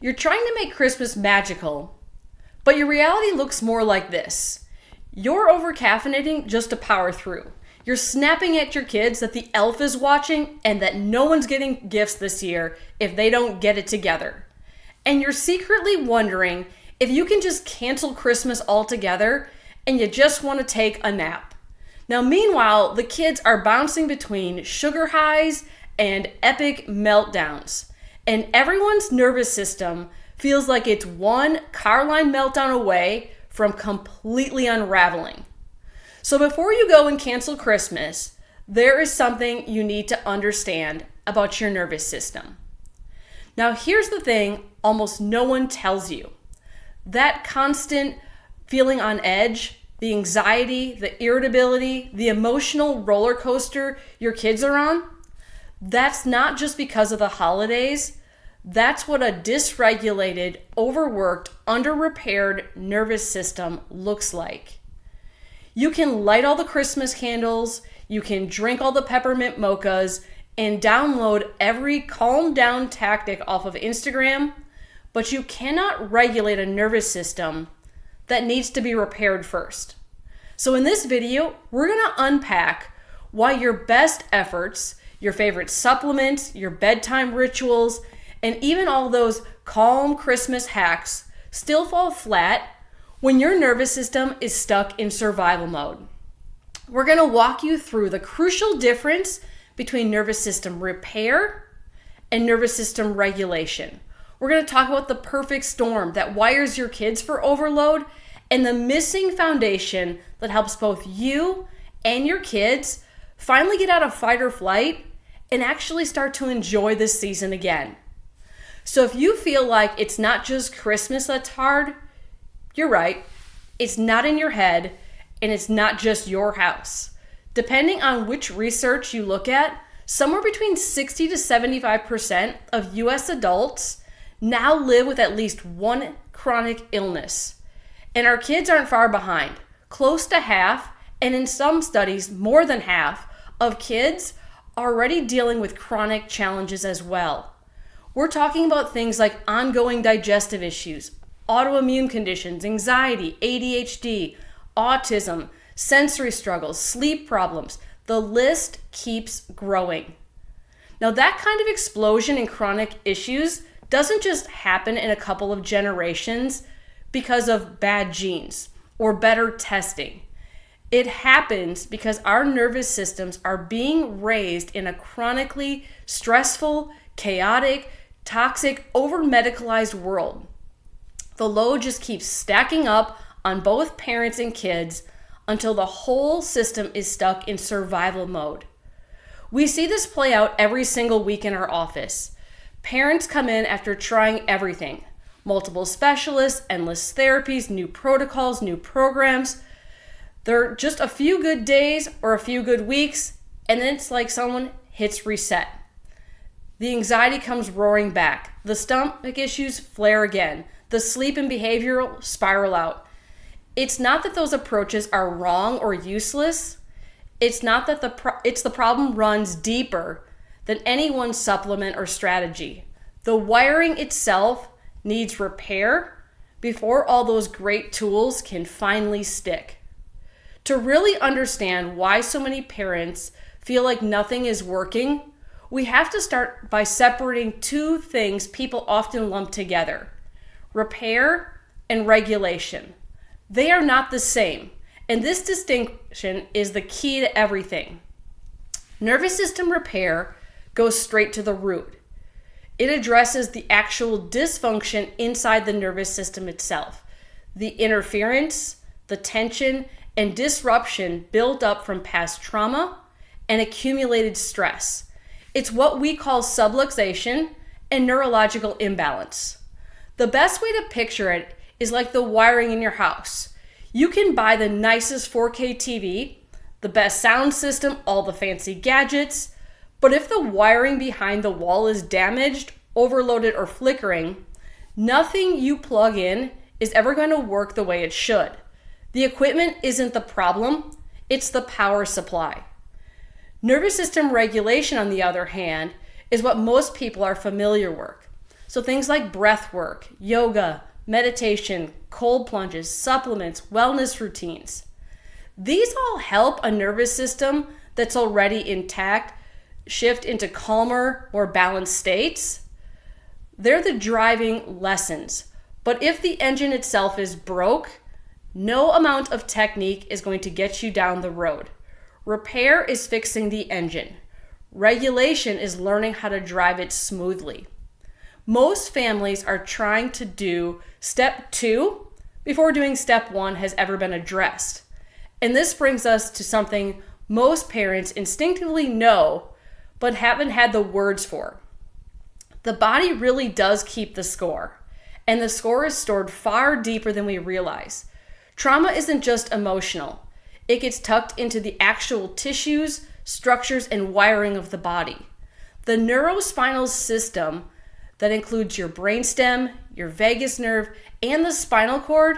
You're trying to make Christmas magical, but your reality looks more like this. You're over-caffeinating just to power through. You're snapping at your kids that the elf is watching and that no one's getting gifts this year if they don't get it together. And you're secretly wondering if you can just cancel Christmas altogether and you just want to take a nap. Now, meanwhile, the kids are bouncing between sugar highs and epic meltdowns. And everyone's nervous system feels like it's one car line meltdown away from completely unraveling. So before you go and cancel Christmas, there is something you need to understand about your nervous system. Now, here's the thing almost no one tells you. That constant feeling on edge, the anxiety, the irritability, the emotional roller coaster your kids are on, that's not just because of the holidays. That's what a dysregulated, overworked, under-repaired nervous system looks like. You can light all the Christmas candles, you can drink all the peppermint mochas, and download every calm down tactic off of Instagram, but you cannot regulate a nervous system that needs to be repaired first. So in this video, we're going to unpack why your best efforts, your favorite supplements, your bedtime rituals, and even all those calm Christmas hacks still fall flat when your nervous system is stuck in survival mode. We're going to walk you through the crucial difference between nervous system repair and nervous system regulation. We're going to talk about the perfect storm that wires your kids for overload and the missing foundation that helps both you and your kids finally get out of fight or flight and actually start to enjoy this season again. So if you feel like it's not just Christmas that's hard, you're right. It's not in your head and it's not just your house. Depending on which research you look at, somewhere between 60 to 75% of US adults now live with at least one chronic illness. And our kids aren't far behind. Close to half, and in some studies, more than half, of kids are already dealing with chronic challenges as well. We're talking about things like ongoing digestive issues, autoimmune conditions, anxiety, ADHD, autism, sensory struggles, sleep problems. The list keeps growing. Now, that kind of explosion in chronic issues doesn't just happen in a couple of generations because of bad genes or better testing. It happens because our nervous systems are being raised in a chronically stressful, chaotic, toxic, over-medicalized world. The load just keeps stacking up on both parents and kids until the whole system is stuck in survival mode. We see this play out every single week in our office. Parents come in after trying everything. Multiple specialists, endless therapies, new protocols, new programs. They're just a few good days or a few good weeks, and then it's like someone hits reset. The anxiety comes roaring back. The stomach issues flare again. The sleep and behavioral spiral out. It's not that those approaches are wrong or useless. It's not that the problem runs deeper than any one supplement or strategy. The wiring itself needs repair before all those great tools can finally stick. To really understand why so many parents feel like nothing is working, we have to start by separating two things people often lump together: repair and regulation. They are not the same, and this distinction is the key to everything. Nervous system repair goes straight to the root. It addresses the actual dysfunction inside the nervous system itself, the interference, the tension, and disruption built up from past trauma and accumulated stress. It's what we call subluxation and neurological imbalance. The best way to picture it is like the wiring in your house. You can buy the nicest 4K TV, the best sound system, all the fancy gadgets, but if the wiring behind the wall is damaged, overloaded, or flickering, nothing you plug in is ever going to work the way it should. The equipment isn't the problem, it's the power supply. Nervous system regulation, on the other hand, is what most people are familiar with. So things like breath work, yoga, meditation, cold plunges, supplements, wellness routines. These all help a nervous system that's already intact shift into calmer, more balanced states. They're the driving lessons. But if the engine itself is broke, no amount of technique is going to get you down the road. Repair is fixing the engine. Regulation is learning how to drive it smoothly. Most families are trying to do step 2 before doing step 1 has ever been addressed. And this brings us to something most parents instinctively know but haven't had the words for. The body really does keep the score, and the score is stored far deeper than we realize. Trauma isn't just emotional. It gets tucked into the actual tissues, structures, and wiring of the body. The neurospinal system that includes your brainstem, your vagus nerve, and the spinal cord.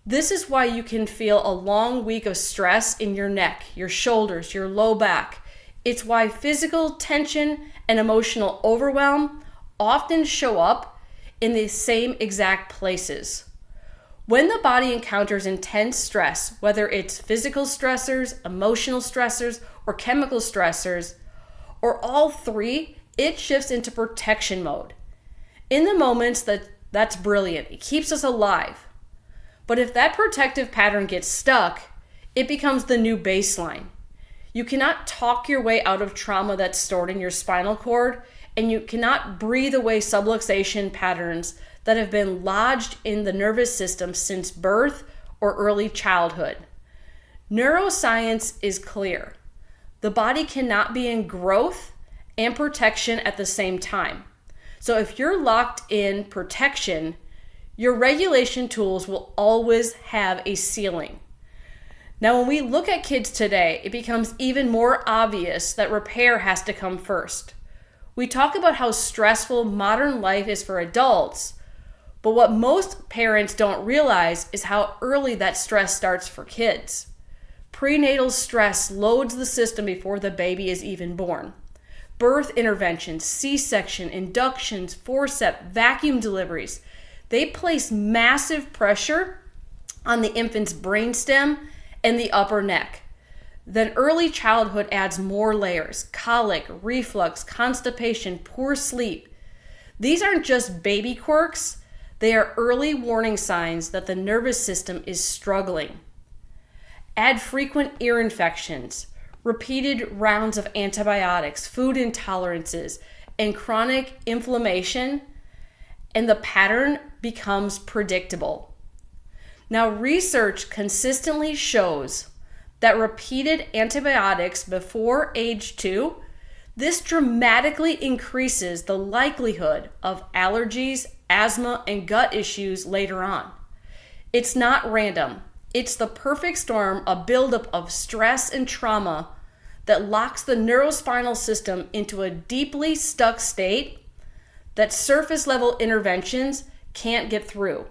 This is why you can feel a long week of stress in your neck, your shoulders, your low back. It's why physical tension and emotional overwhelm often show up in the same exact places. When the body encounters intense stress, whether it's physical stressors, emotional stressors, or chemical stressors, or all three, it shifts into protection mode. In the moments that's brilliant. It keeps us alive. But if that protective pattern gets stuck, it becomes the new baseline. You cannot talk your way out of trauma that's stored in your spinal cord, and you cannot breathe away subluxation patterns that have been lodged in the nervous system since birth or early childhood. Neuroscience is clear. The body cannot be in growth and protection at the same time. So if you're locked in protection, your regulation tools will always have a ceiling. Now, when we look at kids today, it becomes even more obvious that repair has to come first. We talk about how stressful modern life is for adults, but what most parents don't realize is how early that stress starts for kids. Prenatal stress loads the system before the baby is even born. Birth interventions, C-section, inductions, forceps, vacuum deliveries, they place massive pressure on the infant's brainstem and the upper neck. Then early childhood adds more layers: colic, reflux, constipation, poor sleep. These aren't just baby quirks, they are early warning signs that the nervous system is struggling. Add frequent ear infections, repeated rounds of antibiotics, food intolerances, and chronic inflammation, and the pattern becomes predictable. Now, research consistently shows that repeated antibiotics before age 2, this dramatically increases the likelihood of allergies, asthma, and gut issues later on. It's not random. It's the perfect storm, a buildup of stress and trauma that locks the neurospinal system into a deeply stuck state that surface level interventions can't get through.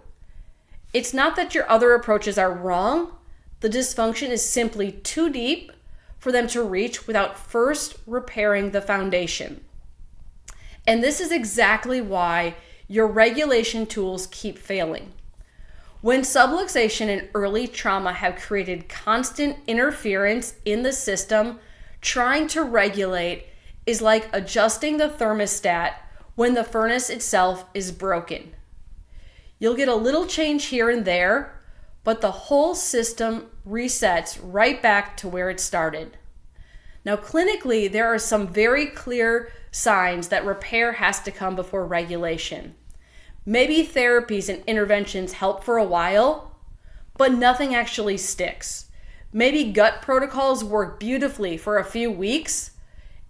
It's not that your other approaches are wrong. The dysfunction is simply too deep for them to reach without first repairing the foundation. And this is exactly why your regulation tools keep failing. When subluxation and early trauma have created constant interference in the system, trying to regulate is like adjusting the thermostat when the furnace itself is broken. You'll get a little change here and there, but the whole system resets right back to where it started. Now, clinically, there are some very clear signs that repair has to come before regulation. Maybe therapies and interventions help for a while, but nothing actually sticks. Maybe gut protocols work beautifully for a few weeks,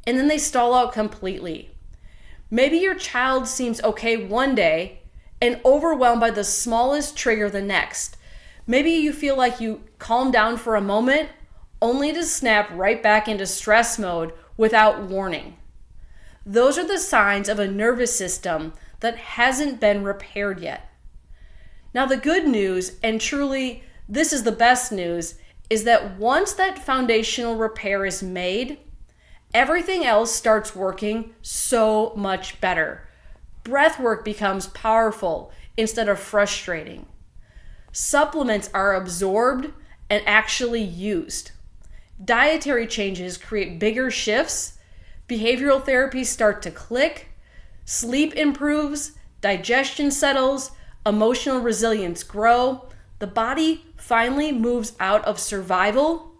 and then they stall out completely. Maybe your child seems okay one day and overwhelmed by the smallest trigger the next. Maybe you feel like you calm down for a moment, only to snap right back into stress mode without warning. Those are the signs of a nervous system that hasn't been repaired yet. Now, the good news, and truly this is the best news, is that once that foundational repair is made, everything else starts working so much better. Breath work becomes powerful instead of frustrating. Supplements are absorbed and actually used. Dietary changes create bigger shifts. Behavioral therapies start to click. Sleep improves. Digestion settles. Emotional resilience grow. The body finally moves out of survival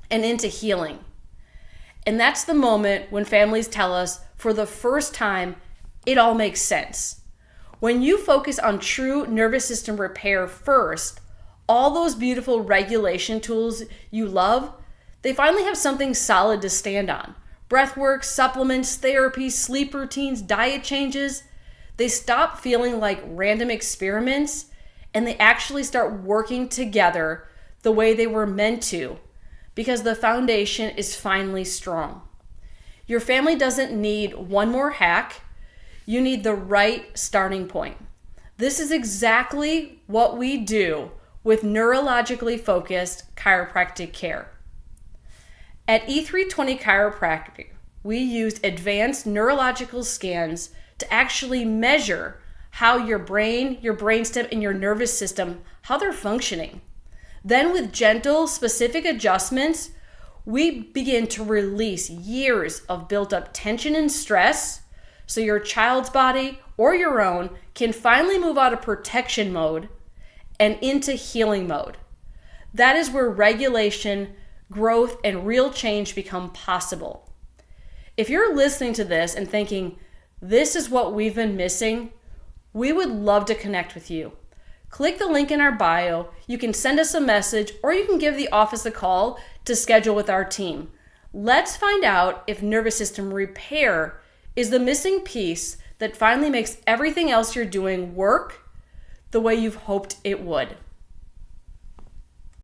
and into healing. And that's the moment when families tell us, for the first time, it all makes sense. When you focus on true nervous system repair first, all those beautiful regulation tools you love, they finally have something solid to stand on. Breathwork, supplements, therapy, sleep routines, diet changes, they stop feeling like random experiments and they actually start working together the way they were meant to, because the foundation is finally strong. Your family doesn't need one more hack. You need the right starting point. This is exactly what we do with neurologically focused chiropractic care. At E320 Chiropractic, we used advanced neurological scans to actually measure how your brain, your brainstem, and your nervous system, how they're functioning. Then with gentle, specific adjustments, we begin to release years of built up tension and stress so your child's body or your own can finally move out of protection mode and into healing mode. That is where regulation, growth, and real change become possible. If you're listening to this and thinking, this is what we've been missing, we would love to connect with you. Click the link in our bio. You can send us a message or you can give the office a call to schedule with our team. Let's find out if nervous system repair is the missing piece that finally makes everything else you're doing work the way you've hoped it would.